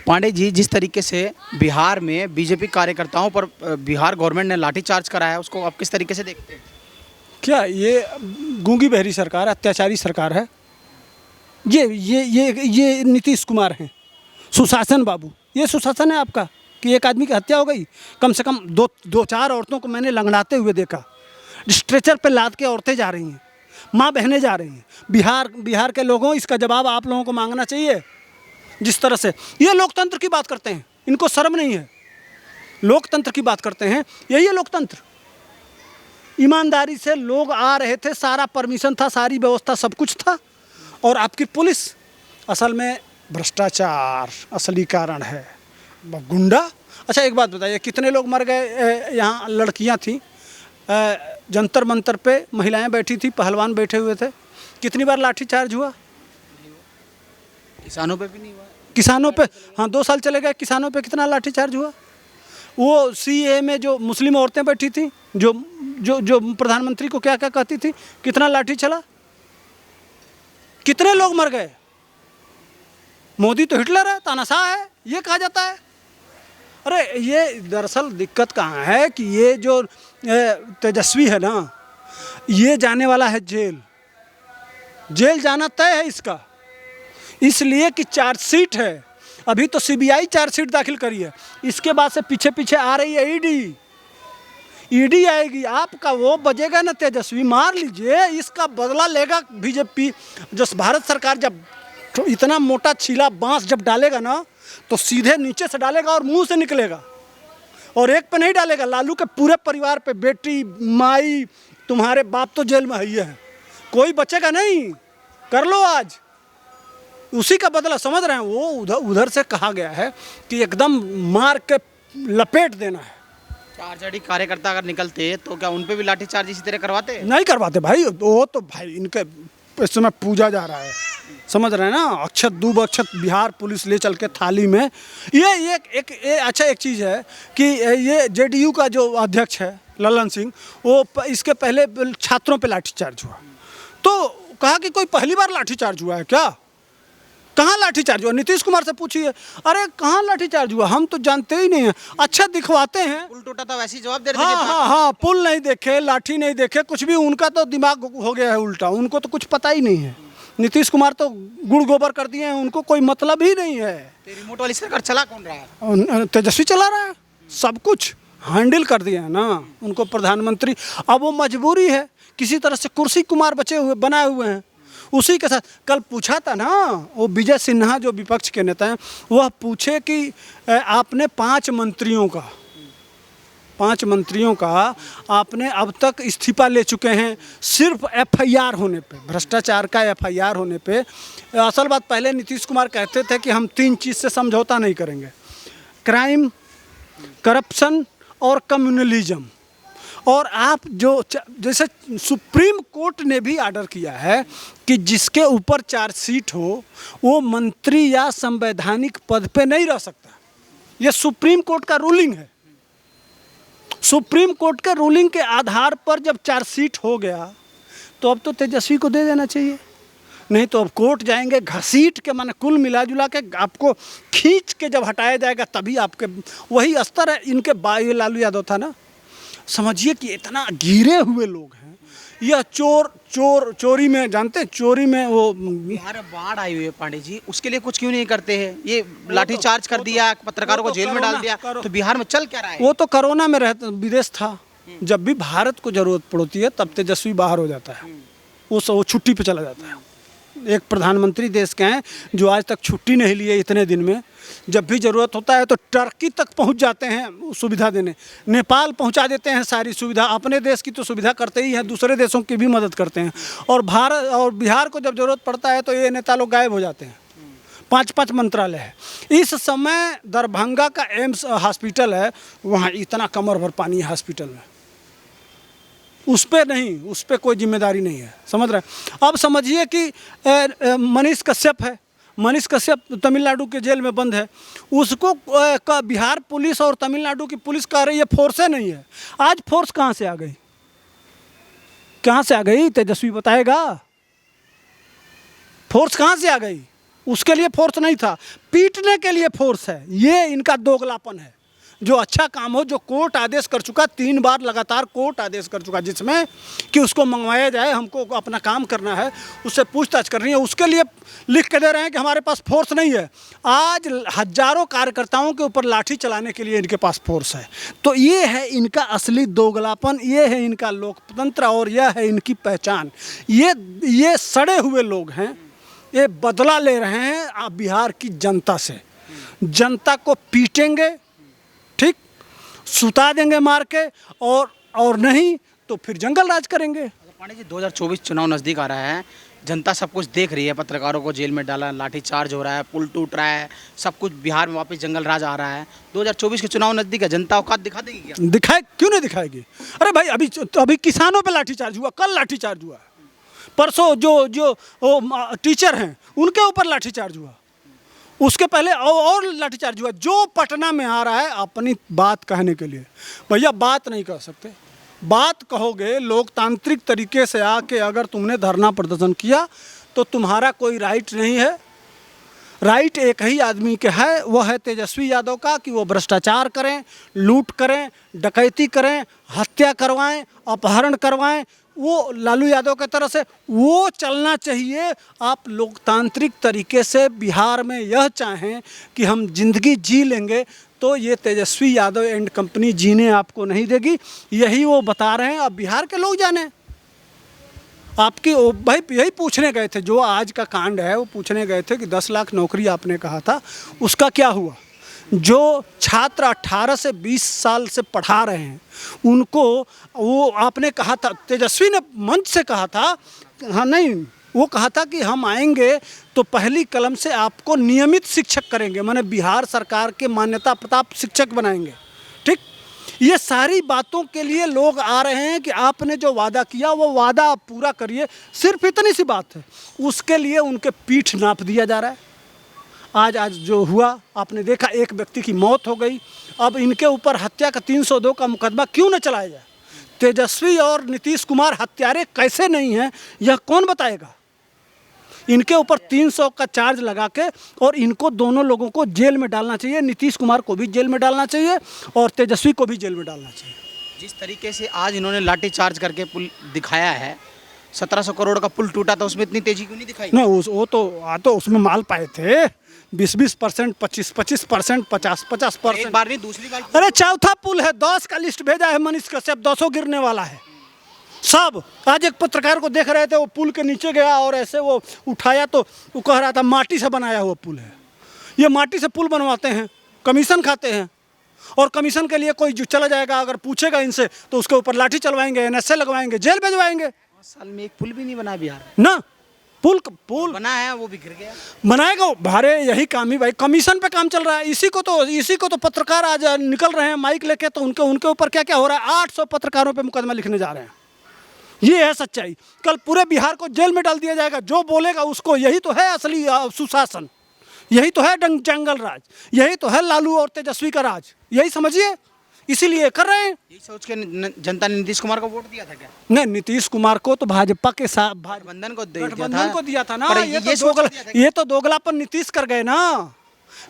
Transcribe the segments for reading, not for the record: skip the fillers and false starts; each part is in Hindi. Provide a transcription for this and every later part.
पांडे जी, जिस तरीके से बिहार में बीजेपी कार्यकर्ताओं पर बिहार गवर्नमेंट ने लाठीचार्ज कराया है, उसको आप किस तरीके से देखते हैं? क्या ये गूंगी बहरी सरकार, अत्याचारी सरकार है। ये नीतीश कुमार हैं, सुशासन बाबू। ये सुशासन है आपका कि एक आदमी की हत्या हो गई। कम से कम दो चार औरतों को मैंने लंगड़ाते हुए देखा। स्ट्रेचर पे लाद के औरतें जा रही हैं, माँ बहनें जा रही हैं। बिहार के लोगों, इसका जवाब आप लोगों को मांगना चाहिए। जिस तरह से ये लोकतंत्र की बात करते हैं, इनको शर्म नहीं है। लोकतंत्र की बात करते हैं, यही है लोकतंत्र। ईमानदारी से लोग आ रहे थे, सारा परमिशन था, सारी व्यवस्था, सब कुछ था। और आपकी पुलिस असल में भ्रष्टाचार असली कारण है, गुंडा। अच्छा एक बात बताइए, कितने लोग मर गए? यहाँ लड़कियाँ थीं, जंतर मंतर पे महिलाएं बैठी थी, पहलवान बैठे हुए थे। कितनी बार लाठीचार्ज हुआ? किसानों पे भी नहीं हुआ। किसानों पे, हाँ 2 साल चले गए, किसानों पे कितना लाठीचार्ज हुआ? वो सीए में जो मुस्लिम औरतें बैठी थी, जो जो जो प्रधानमंत्री को क्या क्या कहती थी, कितना लाठी चला? कितने लोग मर गए? मोदी तो हिटलर है, तानाशाह है, ये कहा जाता है। अरे ये दरअसल दिक्कत कहाँ है कि ये जो तेजस्वी है ना, ये जाने वाला है जेल। जेल जाना तय है इसका, इसलिए कि चार्जशीट है। अभी तो सीबीआई चार्जशीट दाखिल करी है, इसके बाद से पीछे पीछे आ रही है ईडी आएगी। आपका वो बजेगा ना तेजस्वी, मार लीजिए, इसका बदला लेगा बीजेपी। जो भारत सरकार जब इतना मोटा छीला बांस जब डालेगा ना, तो सीधे नीचे से डालेगा और मुंह से निकलेगा। और एक पे नहीं डालेगा, लालू के पूरे परिवार पे, बेटी, माई, तुम्हारे बाप तो जेल में ही है, कोई बचेगा नहीं। कर लो आज, उसी का बदला। समझ रहे हैं? वो उधर से कहा गया है कि एकदम मार के लपेट देना है। आरजेडी कार्यकर्ता अगर निकलते तो क्या उन पे भी लाठीचार्ज इसी तरह करवाते? नहीं करवाते भाई, वो तो भाई इनके इस समय पूजा जा रहा है, समझ रहे हैं ना। अक्षत दूब अक्षत बिहार पुलिस ले चल के थाली में। ये अच्छा एक चीज़ है कि ये जेडीयू का जो अध्यक्ष है ललन सिंह, वो इसके पहले छात्रों पे लाठीचार्ज हुआ, तो कहा कि कोई पहली बार लाठीचार्ज हुआ है क्या? कहाँ लाठीचार्ज हुआ? नीतीश कुमार से पूछिए। अरे कहाँ लाठीचार्ज हुआ, हम तो जानते ही नहीं हैं। अच्छा दिखवाते हैं, पुल टूटा था वैसे ही जवाब दे रहे थे। हाँ, पुल नहीं देखे, लाठी नहीं देखे, कुछ भी। उनका तो दिमाग हो गया है उल्टा, उनको तो कुछ पता ही नहीं है। नीतीश कुमार तो गुड़ गोबर कर दिए हैं, उनको कोई मतलब ही नहीं है। रिमोट वाली सरकार चला कौन रहा है? तेजस्वी चला रहा है, सब कुछ हैंडल कर दिया है ना उनको प्रधानमंत्री। अब वो मजबूरी है, किसी तरह से कुर्सी कुमार बनाए हुए हैं। उसी के साथ कल पूछा था ना, वो विजय सिन्हा जो विपक्ष के नेता हैं, वह पूछे कि आपने 5 मंत्रियों का आपने अब तक इस्तीफा ले चुके हैं सिर्फ एफआईआर होने पे, भ्रष्टाचार का एफआईआर होने पे। असल बात, पहले नीतीश कुमार कहते थे कि हम 3 चीज़ से समझौता नहीं करेंगे, क्राइम, करप्शन और कम्युनलिज्म। और आप जैसे सुप्रीम कोर्ट ने भी आर्डर किया है कि जिसके ऊपर चार्जशीट हो वो मंत्री या संवैधानिक पद पे नहीं रह सकता। ये सुप्रीम कोर्ट का रूलिंग है। सुप्रीम कोर्ट के रूलिंग के आधार पर जब चार्जशीट हो गया, तो अब तो तेजस्वी को दे देना चाहिए। नहीं तो अब कोर्ट जाएंगे, घसीट के, माने कुल मिला जुला के आपको खींच के जब हटाया जाएगा, तभी आपके वही अस्तर है। इनके ये लालू यादव था ना, समझिए कि इतना गिरे हुए लोग हैं। यह चोरी में, जानते हैं, चोरी में वो बिहार में बाढ़ आई हुई है पांडे जी, उसके लिए कुछ क्यों नहीं करते हैं? ये लाठीचार्ज कर दिया, पत्रकारों को जेल में डाल दिया, तो बिहार में चल क्या रहा है? वो तो कोरोना में रहता, विदेश था। जब भी भारत को जरूरत पड़ती है तब तेजस्वी बाहर हो जाता है, वो छुट्टी पे चला जाता है। एक प्रधानमंत्री देश के हैं जो आज तक छुट्टी नहीं लिए इतने दिन में। जब भी ज़रूरत होता है तो टर्की तक पहुंच जाते हैं सुविधा देने, नेपाल पहुंचा देते हैं सारी सुविधा। अपने देश की तो सुविधा करते ही हैं, दूसरे देशों की भी मदद करते हैं। और बिहार को जब ज़रूरत पड़ता है तो ये नेता लोग गायब हो जाते हैं। 5-5 मंत्रालय है। इस समय दरभंगा का एम्स हॉस्पिटल है, वहाँ इतना कमर भर पानी है हॉस्पिटल में, उस पर नहीं, उस पर कोई जिम्मेदारी नहीं है, समझ रहे हैं? अब समझिए कि मनीष कश्यप है, मनीष कश्यप तमिलनाडु के जेल में बंद है। उसको बिहार पुलिस और तमिलनाडु की पुलिस कह रही है फोर्सें नहीं है। आज फोर्स कहाँ से आ गई? कहाँ से आ गई? तेजस्वी बताएगा। फोर्स कहाँ से आ गई? उसके लिए फोर्स नहीं था, पीटने के लिए फोर्स है। ये इनका दोगलापन है। जो अच्छा काम हो, जो कोर्ट आदेश कर चुका, 3 बार लगातार कोर्ट आदेश कर चुका जिसमें कि उसको मंगवाया जाए, हमको अपना काम करना है, उससे पूछताछ करनी है, उसके लिए लिख के दे रहे हैं कि हमारे पास फोर्स नहीं है। आज हजारों कार्यकर्ताओं के ऊपर लाठी चलाने के लिए इनके पास फोर्स है। तो ये है इनका असली दोगलापन, ये है इनका लोकतंत्र और यह है इनकी पहचान। ये सड़े हुए लोग हैं, ये बदला ले रहे हैं बिहार की जनता से। जनता को पीटेंगे, ठीक, सुता देंगे मार के, और नहीं तो फिर जंगल राज करेंगे। पांडे जी, 2024 चुनाव नज़दीक आ रहा है, जनता सब कुछ देख रही है, पत्रकारों को जेल में डाला, लाठी चार्ज हो रहा है, पुल टूट रहा है, सब कुछ बिहार में वापस जंगल राज आ रहा है। 2024 के चुनाव नज़दीक है, जनता औकात दिखा देगी क्या? दिखाए, क्यों नहीं दिखाएगी? अरे भाई, अभी किसानों पे लाठीचार्ज हुआ, कल लाठीचार्ज हुआ, परसों जो टीचर हैं उनके ऊपर लाठीचार्ज हुआ, उसके पहले और लाठीचार्ज हुआ। जो पटना में आ रहा है अपनी बात कहने के लिए, भैया बात नहीं कह सकते। बात कहोगे लोकतांत्रिक तरीके से आके, अगर तुमने धरना प्रदर्शन किया तो तुम्हारा कोई राइट नहीं है। राइट एक ही आदमी के है, वो है तेजस्वी यादव का, कि वो भ्रष्टाचार करें, लूट करें, डकैती करें, हत्या करवाएं, अपहरण करवाएं। वो लालू यादव की तरह से वो चलना चाहिए। आप लोकतांत्रिक तरीके से बिहार में यह चाहें कि हम जिंदगी जी लेंगे, तो ये तेजस्वी यादव एंड कंपनी जीने आपको नहीं देगी। यही वो बता रहे हैं। अब बिहार के लोग जाने। आपकी भाई यही पूछने गए थे, जो आज का कांड है वो पूछने गए थे कि 10 लाख नौकरी आपने कहा था, उसका क्या हुआ? जो छात्र 18 से 20 साल से पढ़ा रहे हैं उनको, वो आपने कहा था, तेजस्वी ने मंच से कहा था, हाँ नहीं, वो कहा था कि हम आएंगे तो पहली कलम से आपको नियमित शिक्षक करेंगे, माने बिहार सरकार के मान्यता प्राप्त शिक्षक बनाएंगे। ठीक, ये सारी बातों के लिए लोग आ रहे हैं कि आपने जो वादा किया वो वादा आप पूरा करिए। सिर्फ इतनी सी बात है, उसके लिए उनके पीठ नाप दिया जा रहा है। आज जो हुआ आपने देखा, एक व्यक्ति की मौत हो गई। अब इनके ऊपर हत्या का 302 का मुकदमा क्यों न चलाया जाए? तेजस्वी और नीतीश कुमार हत्यारे कैसे नहीं हैं, यह कौन बताएगा? इनके ऊपर 300 का चार्ज लगा के और इनको दोनों लोगों को जेल में डालना चाहिए। नीतीश कुमार को भी जेल में डालना चाहिए और तेजस्वी को भी जेल में डालना चाहिए। जिस तरीके से आज इन्होंने लाठी चार्ज करके पुल दिखाया है, 1700 करोड़ का पुल टूटा था, उसमें इतनी तेजी क्यों नहीं दिखाई? नहीं, वो तो उसमें माल पाए थे 20% 25%, 50%। एक बार नहीं, दूसरी बार। अरे चौथा पुल है, 10 का लिस्ट भेजा है मनीष कश्यप, 200 गिरने वाला है सब। आज एक पत्रकार को देख रहे थे, वो पुल के नीचे गया और ऐसे वो उठाया तो वो कह रहा था माटी से बनाया हुआ पुल है। ये माटी से पुल बनवाते हैं, कमीशन खाते हैं, और कमीशन के लिए कोई जो चला जाएगा अगर पूछेगा इनसे तो उसके ऊपर लाठी चलवाएंगे, NSA लगवाएंगे, जेल भिजवाएंगे। 5 साल में एक पुल भी नहीं बना बिहार ना, पुल बना है वो भी गिर गया। बनाएगा भारे, यही काम ही भाई, कमीशन पे काम चल रहा है। इसी को तो पत्रकार आज निकल रहे हैं माइक लेके, तो उनके ऊपर क्या क्या हो रहा है। 800 पत्रकारों पे मुकदमा लिखने जा रहे हैं। ये है सच्चाई। कल पूरे बिहार को जेल में डाल दिया जाएगा, जो बोलेगा उसको। यही तो है असली सुशासन, यही तो है जंगल राज, यही तो है लालू और तेजस्वी का राज। यही समझिए, इसीलिए कर रहे हैं। यही सोच के जनता ने नीतीश कुमार को वोट दिया था क्या? नहीं, नीतीश कुमार को तो भाजपा के साथ गठबंधन को दिया था ना। ये तो दोगलापन नीतीश कर गए ना।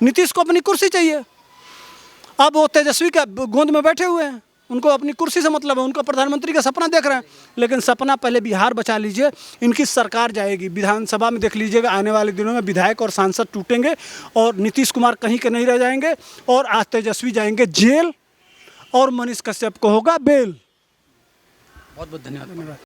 नीतीश को अपनी कुर्सी चाहिए। अब वो तेजस्वी का गोंद में बैठे हुए हैं, उनको अपनी कुर्सी से मतलब है, उनको प्रधानमंत्री का सपना देख रहे हैं। लेकिन सपना पहले बिहार बचा लीजिए, इनकी सरकार जाएगी। विधानसभा में देख लीजिएगा, आने वाले दिनों में विधायक और सांसद टूटेंगे और नीतीश कुमार कहीं के नहीं रह जाएंगे, और आज तेजस्वी जाएंगे जेल और मनीष कश्यप को होगा बेल। बहुत बहुत धन्यवाद।